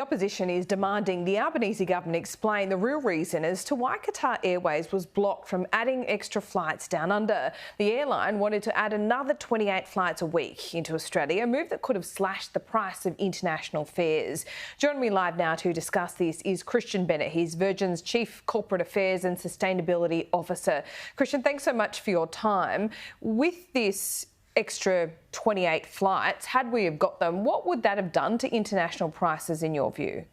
The opposition is demanding the Albanese government explain the real reason as to why Qatar Airways was blocked from adding extra flights down under. The airline wanted to add another 28 flights a week into Australia, a move that could have slashed the price of international fares. Joining me live now to discuss this is Christian Bennett. He's Virgin's Chief Corporate Affairs and Sustainability Officer. Christian, thanks so much for your time. With this extra 28 flights, had we have got them, what would that have done to international prices in your view?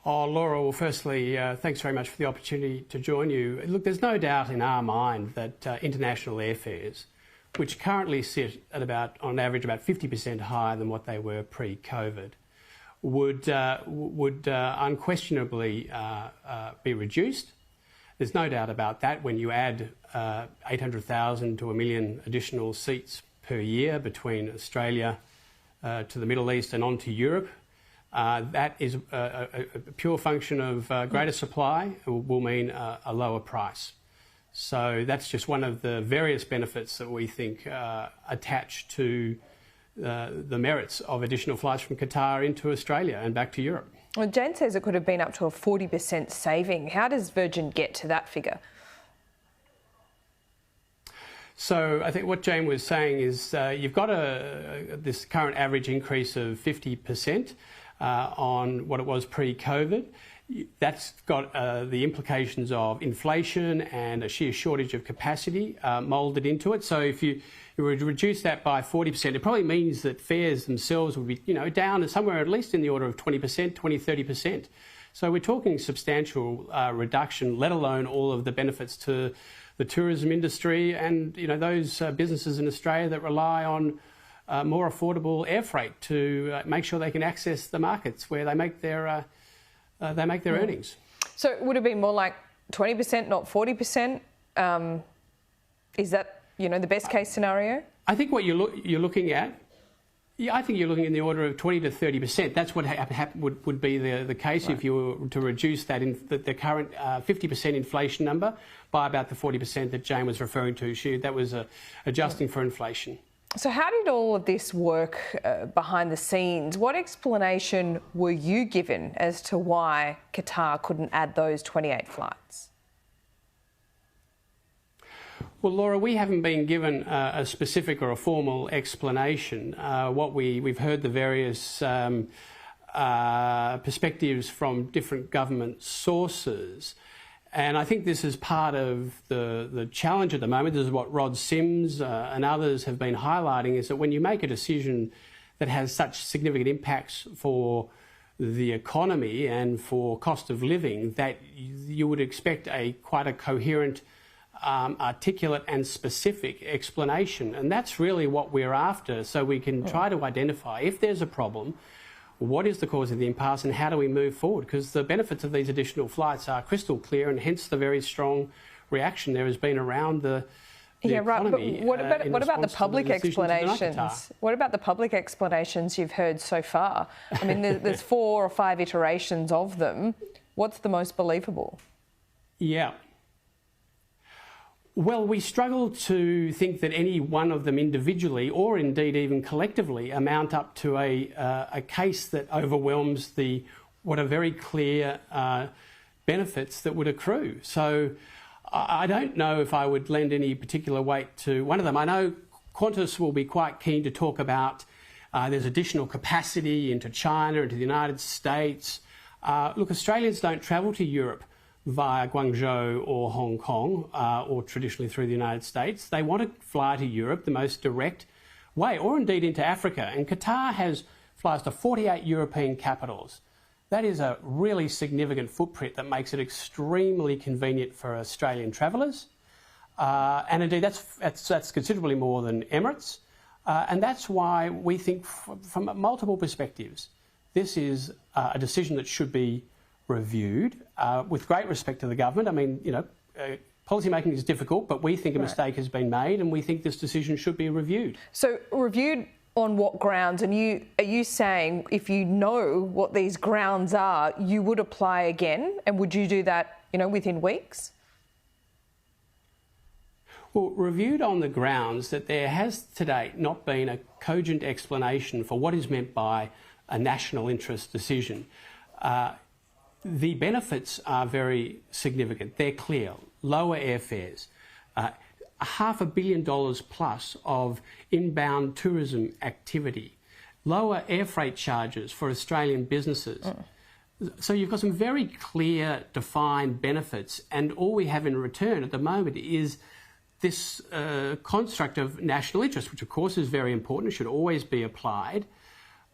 Oh, Laura, well, firstly, thanks very much for the opportunity to join you. Look, there's no doubt in our mind that international airfares, which currently sit at about, on average, about 50% higher than what they were pre-COVID, would unquestionably be reduced. There's no doubt about that. When you add 800,000 to 1 million additional seats per year between Australia to the Middle East and on to Europe, that is a pure function of greater supply will mean a lower price. So that's just one of the various benefits that we think attach to the merits of additional flights from Qatar into Australia and back to Europe. Well, Jane says it could have been up to a 40% saving. How does Virgin get to that figure? So I think what Jane was saying is you've got this current average increase of 50% on what it was pre-COVID. That's got the implications of inflation and a sheer shortage of capacity moulded into it. So if you were to reduce that by 40%, it probably means that fares themselves would be, down somewhere at least in the order of 20%, 20, 30%. So we're talking substantial reduction, let alone all of the benefits to the tourism industry and, those businesses in Australia that rely on more affordable air freight to make sure they can access the markets where they make their earnings. So it would have been more like 20%, not 40%. Is that, the best case scenario? I think what you're looking at, I think you're looking in the order of 20 to 30%. That's what would be the case if you were to reduce that the current 50% inflation number by about the 40% that Jane was referring to. That was adjusting for inflation. So how did all of this work behind the scenes? What explanation were you given as to why Qatar couldn't add those 28 flights? Well, Laura, we haven't been given a specific or a formal explanation. We've heard the various perspectives from different government sources. And I think this is part of the challenge at the moment. This is what Rod Sims and others have been highlighting, is that when you make a decision that has such significant impacts for the economy and for cost of living, that you would expect quite a coherent, articulate and specific explanation. And that's really what we're after, so we can try to identify if there's a problem, what is the cause of the impasse and how do we move forward? Because the benefits of these additional flights are crystal clear, and hence the very strong reaction there has been around the economy. But what about the public explanations? What about the public explanations you've heard so far? I mean, there's 4 or 5 iterations of them. What's the most believable? Yeah. Well, we struggle to think that any one of them individually, or indeed even collectively, amount up to a case that overwhelms what are very clear benefits that would accrue. So I don't know if I would lend any particular weight to one of them. I know Qantas will be quite keen to talk about there's additional capacity into China, into the United States. Look, Australians don't travel to Europe via Guangzhou or Hong Kong, or traditionally through the United States. They want to fly to Europe the most direct way, or indeed into Africa. And Qatar flies to 48 European capitals. That is a really significant footprint that makes it extremely convenient for Australian travellers. And indeed, that's considerably more than Emirates. And that's why we think, from multiple perspectives, this is a decision that should be reviewed with great respect to the government. I mean, policy making is difficult, but we think a mistake has been made, and we think this decision should be reviewed. So reviewed on what grounds? And are you saying if you know what these grounds are, you would apply again? And would you do that, within weeks? Well, reviewed on the grounds that there has to date not been a cogent explanation for what is meant by a national interest decision. The benefits are very significant. They're clear. Lower airfares, $500 million plus of inbound tourism activity, lower air freight charges for Australian businesses. So you've got some very clear, defined benefits, and all we have in return at the moment is this construct of national interest, which of course is very important, should always be applied.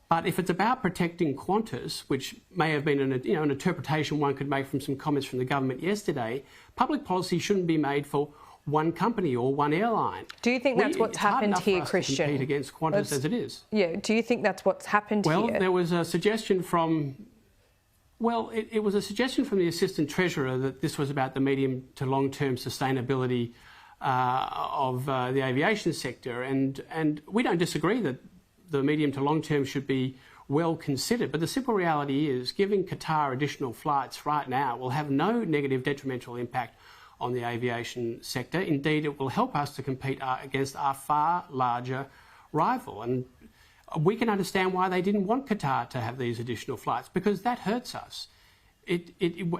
But if it's about protecting Qantas, which may have been an interpretation one could make from some comments from the government yesterday, public policy shouldn't be made for one company or one airline. Do you think that's what's happened here, Christian? To compete against Qantas as it is. Yeah. Do you think that's what's happened here? Well, there was a suggestion from. Well, it was a suggestion from the Assistant Treasurer that this was about the medium to long-term sustainability of the aviation sector, and we don't disagree that the medium to long term should be well considered. But the simple reality is giving Qatar additional flights right now will have no negative detrimental impact on the aviation sector. Indeed, it will help us to compete against our far larger rival. And we can understand why they didn't want Qatar to have these additional flights, because that hurts us. It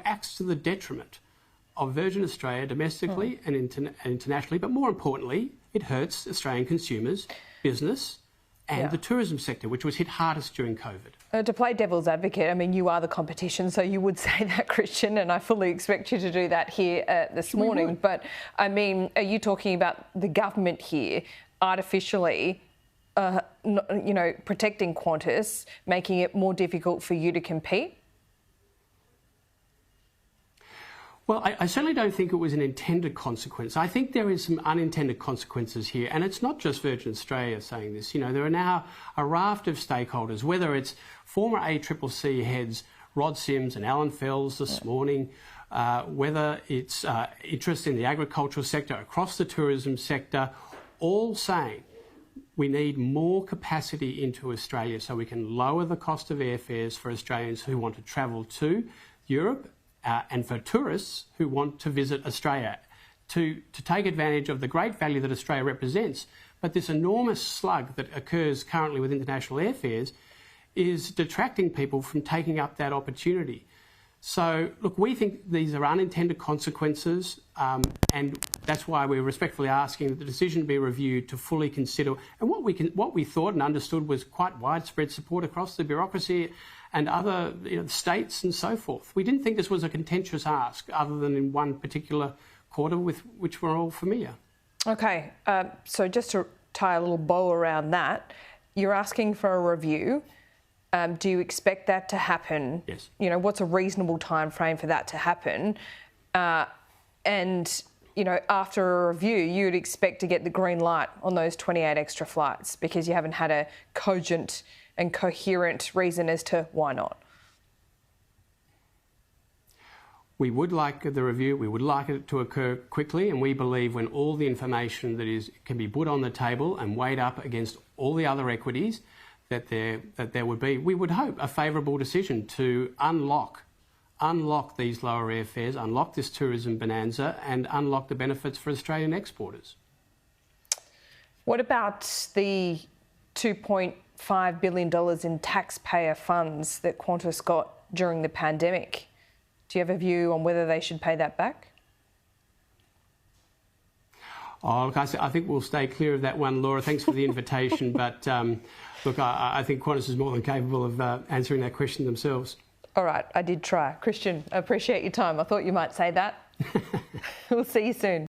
acts to the detriment of Virgin Australia domestically and internationally, but more importantly, it hurts Australian consumers, business, and the tourism sector, which was hit hardest during COVID. To play devil's advocate, I mean, you are the competition, so you would say that, Christian, and I fully expect you to do that here this morning. But, I mean, are you talking about the government here artificially, protecting Qantas, making it more difficult for you to compete? Well, I certainly don't think it was an intended consequence. I think there is some unintended consequences here, and it's not just Virgin Australia saying this. You know, there are now a raft of stakeholders, whether it's former ACCC heads Rod Sims and Alan Fells this morning, whether it's interest in the agricultural sector, across the tourism sector, all saying we need more capacity into Australia so we can lower the cost of airfares for Australians who want to travel to Europe, and for tourists who want to visit Australia, to take advantage of the great value that Australia represents. But this enormous slug that occurs currently with international airfares is detracting people from taking up that opportunity. So, look, we think these are unintended consequences, and that's why we're respectfully asking that the decision be reviewed to fully consider. And what we thought and understood was quite widespread support across the bureaucracy and other states and so forth. We didn't think this was a contentious ask, other than in one particular quarter with which we're all familiar. Okay, so just to tie a little bow around that, you're asking for a review. Do you expect that to happen? Yes. You know, what's a reasonable time frame for that to happen? And, after a review, you'd expect to get the green light on those 28 extra flights because you haven't had a cogent and coherent reason as to why not. We would like the review, we would like it to occur quickly, and we believe when all the information that can be put on the table and weighed up against all the other equities, that there would be, we would hope, a favourable decision to unlock these lower airfares, unlock this tourism bonanza, and unlock the benefits for Australian exporters. What about the $2.5 billion in taxpayer funds that Qantas got during the pandemic? Do you have a view on whether they should pay that back? Oh, look, I think we'll stay clear of that one, Laura. Thanks for the invitation. But, look, I think Qantas is more than capable of answering that question themselves. All right, I did try. Christian, I appreciate your time. I thought you might say that. We'll see you soon.